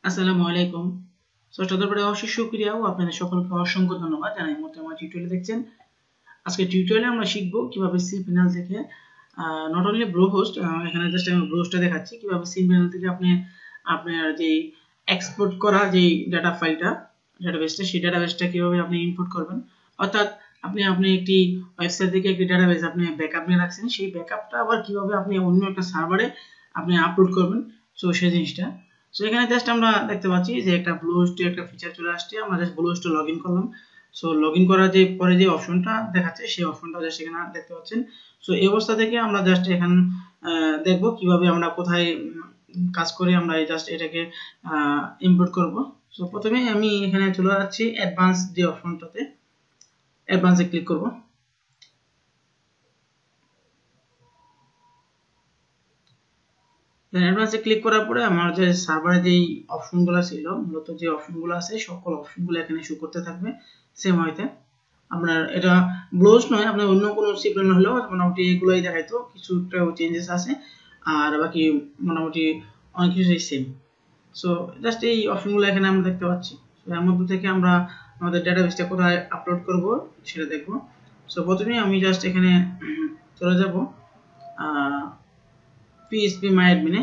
আসসালামু আলাইকুম। ষষ্ঠতর অবশ্যই শুকরিয়া ও আপনাদের সকলকে অসংখ্য ধন্যবাদ জানাই মতো আমার টিউটোরিয়াল দেখছেন। আজকে টিউটোরিয়ালে আমরা শিখব কিভাবে সি প্যানেল থেকে নট অনলি ব্লু হোস্ট, এখানে জাস্ট আমি ব্লু হোস্টটা দেখাচ্ছি কিভাবে সি প্যানেল থেকে আপনি আপনার যে এক্সপোর্ট করা যে ডাটা ফাইলটা ডাটাবেসটা সেই ডাটাবেসটা কিভাবে আপনি ইনপুট করবেন। অর্থাৎ আপনি একটি ওয়েবসাইট থেকে একটি ডাটাবেস আপনি ব্যাকআপ নিয়ে রাখছেন, সেই ব্যাকআপটা আবার কিভাবে আপনি অন্য একটা সার্ভারে আপনি আপলোড করবেন, সো সেই জিনিসটা। সো এখানে জাস্ট আমরা দেখতে পাচ্ছি যে একটা ব্লু হোস্টে একটা ফিচার চলে আসছে। আমরা জাস্ট ব্লু হোস্টে লগইন করলাম। সো লগইন করার যে পরে যে অপশনটা দেখাচ্ছে সেই অপশনটা জাস্ট এখানে দেখতে পাচ্ছেন। সো এই অবস্থা থেকে আমরা জাস্ট এখানে দেখব কিভাবে আমরা কোথায় কাজ করে আমরা জাস্ট এটাকে ইম্পোর্ট করব। সো প্রথমে আমি এখানে চলে যাচ্ছি অ্যাডভান্স যে অপশনটাতে, অ্যাডভান্সে ক্লিক করব। অ্যাডভান্সে ক্লিক করার পরে আমার যে সার্ভারে যেই অপশনগুলো ছিল, মূলত যে অপশনগুলো আছে সকল অপশনগুলো এখানে শো করতে থাকবে সেম ওয়েতে। আপনার এটা ব্লোজ নয়, আপনার অন্য কোনো সি প্যানেল হলেও মোটামুটি এগুলোই দেখাইতো, কিছু একটা চেঞ্জেস আছে আর বাকি মোটামুটি অনেক কিছুই সেম। সো জাস্ট এই অপশনগুলো এখানে আমরা দেখতে পাচ্ছি। এর মধ্যে থেকে আমরা আমাদের ডাটাবেসটা কোথায় আপলোড করব সেটা দেখব। সো প্রথমে আমি জাস্ট এখানে চলে যাব পিএইচপি মাই অ্যাডমিনে।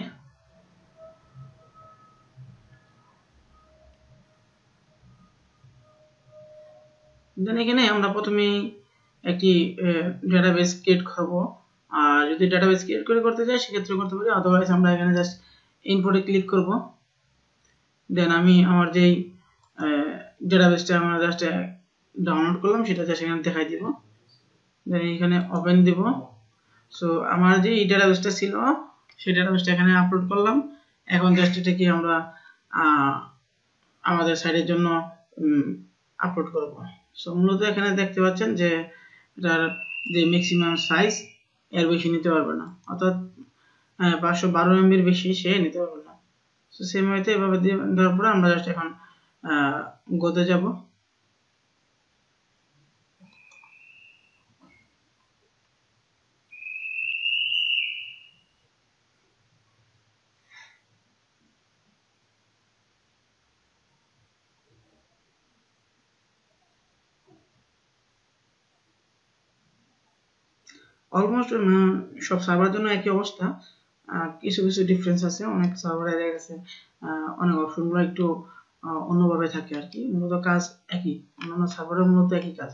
দেন এখানে আমরা প্রথমে একটি ডাটাবেস ক্রিয়েট করব। আর যদি ডাটাবেস ক্রিয়েট করতে চাই সেক্ষেত্রে করতে পারি, আদারওয়াইজ আমরা এখানে জাস্ট ইনপুটে ক্লিক করব। দেন আমি আমার যেই ডাটাবেসটা আমরা জাস্ট ডাউনলোড করলাম সেটা জাস্ট এখানে দেখাই দিব। দেন এখানে ওপেন দিব। সো আমার যে এই ডাটাবেসটা ছিল সেই ডাটাবেসটা এখানে আপলোড করলাম। এখন জাস্ট এটাকে আমরা আমাদের সাইটের জন্য আপলোড করব। সো মূলত এখানে দেখতে পাচ্ছেন যে এটার যে ম্যাক্সিমাম সাইজ এর বেশি নিতে পারবে না, অর্থাৎ 512 MB বেশি সে নিতে পারবে না। সো সেম ওয়েতে এভাবে দেওয়ার পরে আমরা জাস্ট এখন গোতে যাব। অলমোস্ট সব সার্ভারের জন্য একই অবস্থা, কিছু কিছু ডিফারেন্স আছে। অনেক সার্ভারে দেখা গেছে অনেক অপশনগুলো একটু অন্যভাবে থাকে আর কি, মূলত কাজ একই, অন্যান্য সার্ভারের মূলত একই কাজ।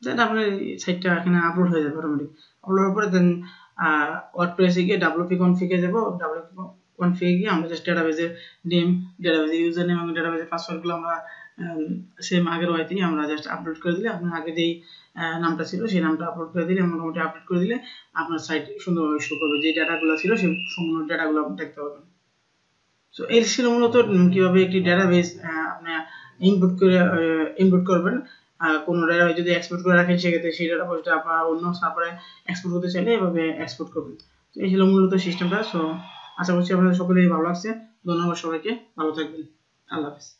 দেন আপনার সাইটটা এখানে আপলোড হয়ে যাবে অটোমেটিক। আপলোড হওয়ার পরে দেন ওয়ার্ডপ্রেসে গিয়ে ডাব্লিউপি কনফিগে যাব। ডাব্লিউপি কনফিগে গিয়ে আমরা জাস্ট ডাটাবেসের নেম, ডাটাবেসের ইউজার নেম এবং ডাটাবেসের পাসওয়ার্ডগুলো আমরা সেম আগের ওয়াইতেই আমরা জাস্ট আপলোড করে দিলে, আপনার আগে যেই নামটা ছিল সেই নামটা আপলোড করে দিলে, মোটামুটি আপলোড করে দিলে আপনার সাইট সুন্দরভাবে শো করবে। যে ডাটাগুলো ছিল সেই সম্পূর্ণ ডাটাগুলো আপনি দেখতে পাবেন। সো এই ছিল মূলত কিভাবে একটি ডাটাবেস আপনি ইনপুট করবেন। কোনো ডাটাবেস যদি এক্সপোর্ট করে রাখেন সেক্ষেত্রে সেই ডাটাবেসটা আপনার অন্য সার্ভারে এক্সপোর্ট করতে চাইলে এভাবে এক্সপোর্ট করবেন। তো এই ছিল মূলত সিস্টেমটা। সো আশা করছি আপনাদের সকলেই ভালো লাগছে। ধন্যবাদ সবাইকে, ভালো থাকবেন, আল্লাহ হাফেজ।